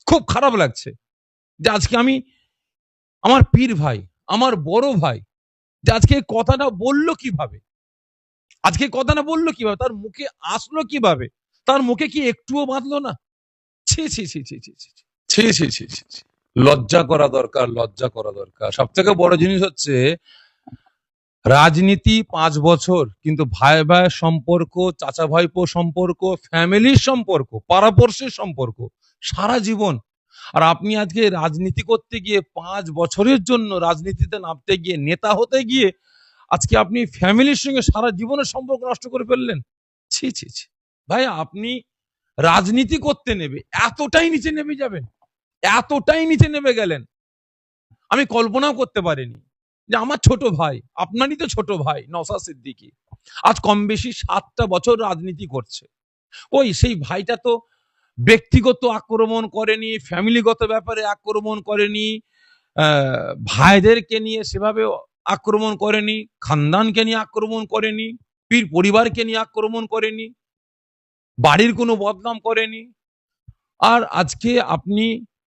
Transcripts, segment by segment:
খুব খারাপ লাগছে যে আজকে আমি আমার পীর ভাই, আমার বড় ভাই, যে আজকে এই কথাটা বললো কিভাবে, আজকে এই কথাটা বললো কিভাবে, তার মুখে আসলো কিভাবে, তার মুখে কি একটুও বাঁধলো না? ছি ছি ছি ছি ছি ছি ছি ছি ছি ছি ছি। লজ্জা করা দরকার, লজ্জা করা দরকার। সব থেকে বড় জিনিস হচ্ছে রাজনীতি 5 বছর, কিন্তু ভাই ভাই সম্পর্ক, চাচা ভাইপো সম্পর্ক, ফ্যামিলির সম্পর্ক, পাড়াপড়শির সম্পর্ক সারা জীবন। আর আপনি আজকে রাজনীতি করতে গিয়ে 5 বছরের জন্য রাজনীতিতে নামতে গিয়ে, নেতা হতে গিয়ে আজকে আপনি ফ্যামিলির সঙ্গে সারা জীবনের সম্পর্ক নষ্ট করে ফেললেন। ছি ছি ছি। ভাই আপনি রাজনীতি করতে নেবে এতটাই নিচে নেমে যাবেন, এতটাই নিচে নেমে গেলেন, আমি কল্পনাও করতে পারিনি। যে আমার ছোট ভাই, আপনারই তো ছোট ভাই নওশাদ সিদ্দিকী, আজ কম বেশি 7টা বছর রাজনীতি করছে। ওই সেই ভাইটা তো ব্যক্তিগত আক্রমণ করেনি, ফ্যামিলিগত ব্যাপারে আক্রমণ করেনি, ভাইদেরকে নিয়ে সেভাবে আক্রমণ করেনি, খানদানকে নিয়ে আক্রমণ করেনি, পীর পরিবারকে নিয়ে আক্রমণ করেনি, বাড়ির কোনো বদনাম করেনি। আর আজকে আপনি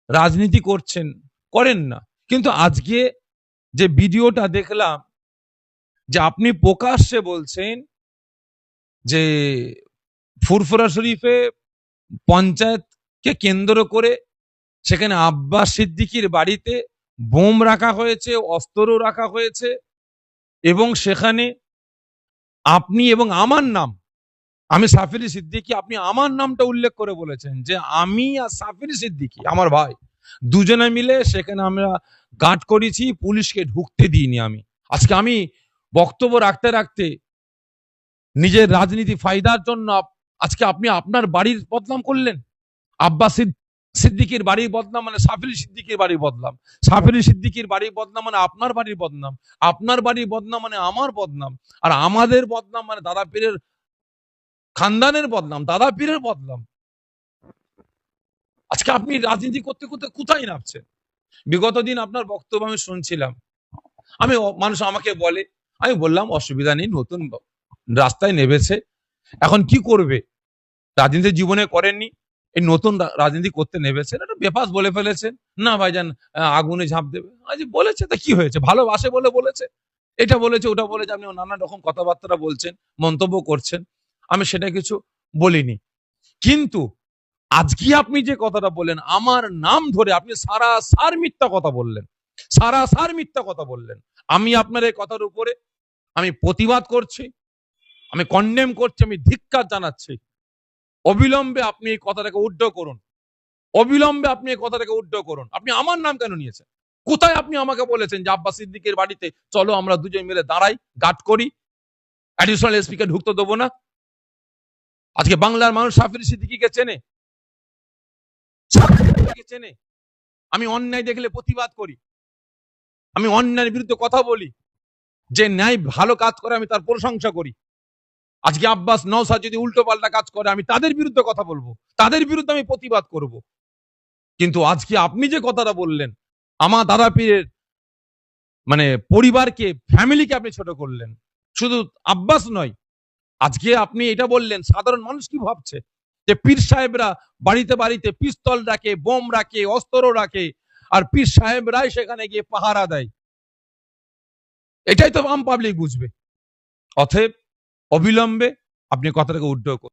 রাজনীতি করছেন, করেন না, কিন্তু আজকে যে ভিডিওটা দেখলাম, যে আপনি প্রকাশ্যে বলছেন যে ফুরফুরা শরীফে পঞ্চায়েতকে কেন্দ্র করে সেখানে আব্বাস সিদ্দিকীর বাড়িতে বোম রাখা হয়েছে, অস্ত্রও রাখা হয়েছে, এবং সেখানে আপনি এবং আমার নাম, আমি সাফিরি সিদ্দিকী, আপনি আমার নামটা উল্লেখ করে বলেছেন যে আমি আর সাফিরি সিদ্দিকী আমার ভাই দুজনে মিলে সেখানে আমরা গার্ড করেছি, পুলিশকে ঢুকতে দিইনি। আমি আজকে আমি বক্তব্য রাখতে রাখতে নিজের রাজনীতি ফায়দার জন্য আজকে আপনি আপনার বাড়ির বদনাম করলেন। আব্বাস সিদ্দিকীর বাড়ির বদনাম মানে সাফিরি সিদ্দিকীর বাড়ির বদনাম, সাফিরি সিদ্দিকীর বাড়ির বদনাম মানে আপনার বাড়ির বদনাম, আপনার বাড়ির বদনাম মানে আমার বদনাম, আর আমাদের বদনাম মানে দাদা পীরের খানদানের বদনাম, দাদা পীরের বদনাম। আজকে আপনি রাজনীতি করতে করতে কোথায় নামছেন? বিগত দিন আপনার বক্তব্য আমি শুনছিলাম, আমি মানুষ আমাকে বলে, আমি বললাম অসুবিধা নেই, নতুন রাস্তায় নেমেছে, এখন কি করবে, রাজনীতি জীবনে করেননি, এই নতুন রাজনীতি করতে নেমেছেন, এটা বেফাস বলে ফেলেছেন। না ভাইজান আগুনে ঝাঁপ দেবে, আজ বলেছে তা কি হয়েছে, ভালোবাসে বলে বলেছে, এটা বলেছে ওটা বলেছে, আপনি নানা রকম কথাবার্তা বলছেন, মন্তব্য করছেন, আমি সেটা কিছু বলিনি। কিন্তু আজকে আপনি যে কথাটা বললেন আমার নাম ধরে, আপনি সারাসার মিথ্যা কথা বললেন, সারাসার মিথ্যা কথা বললেন। আমি আপনার এই কথার উপরে আমি প্রতিবাদ করছি, আমি কন্ডেম করছি, আমি ধিক্কার জানাচ্ছি। অবিলম্বে আপনি এই কথাটাকে উদ্ধ করুন, অবিলম্বে আপনি এই কথাটাকে উদ্ধ করুন। আপনি আমার নাম কেন নিয়েছেন? কোথায় আপনি আমাকে বলেছেন যে আব্বাস সিদ্দিকের বাড়িতে চলো আমরা দুজন মিলে দাঁড়াই, গার্ড করি, অ্যাডিশনাল এসপি কে ঢুকতে দেবো না? আজকে বাংলার মানুষ সাফির সিদ্দিকীকে চেনে, চেনে। আমি অন্যায় দেখলে প্রতিবাদ করি, আমি অন্যায়ের বিরুদ্ধে কথা বলি, যে ন্যায় ভালো কাজ করে আমি তার প্রশংসা করি। আজকে আব্বাস নওশাদ যদি উল্টো পাল্টা কাজ করে আমি তাদের বিরুদ্ধে কথা বলবো, তাদের বিরুদ্ধে আমি প্রতিবাদ করব। কিন্তু আজকে আপনি যে কথাটা বললেন, আমার দাদা পীরের মানে পরিবারকে, ফ্যামিলিকে আপনি ছোট করলেন, শুধু আব্বাস নয়, আজকে আপনি এটা বললেন সাধারণ মানুষ কি ভাবছে, যে পীর সাহেবরা বাড়িতে বাড়িতে পিস্তল রাখে, বোম রাখে, অস্ত্র রাখে, আর পীর সাহেবরাই সেখানে গিয়ে পাহারা দেয়। এটাই তো আম পাবলিক বুঝবে। অতএব অবিলম্বে আপনি কথাটাকে উদ্ধ করুন।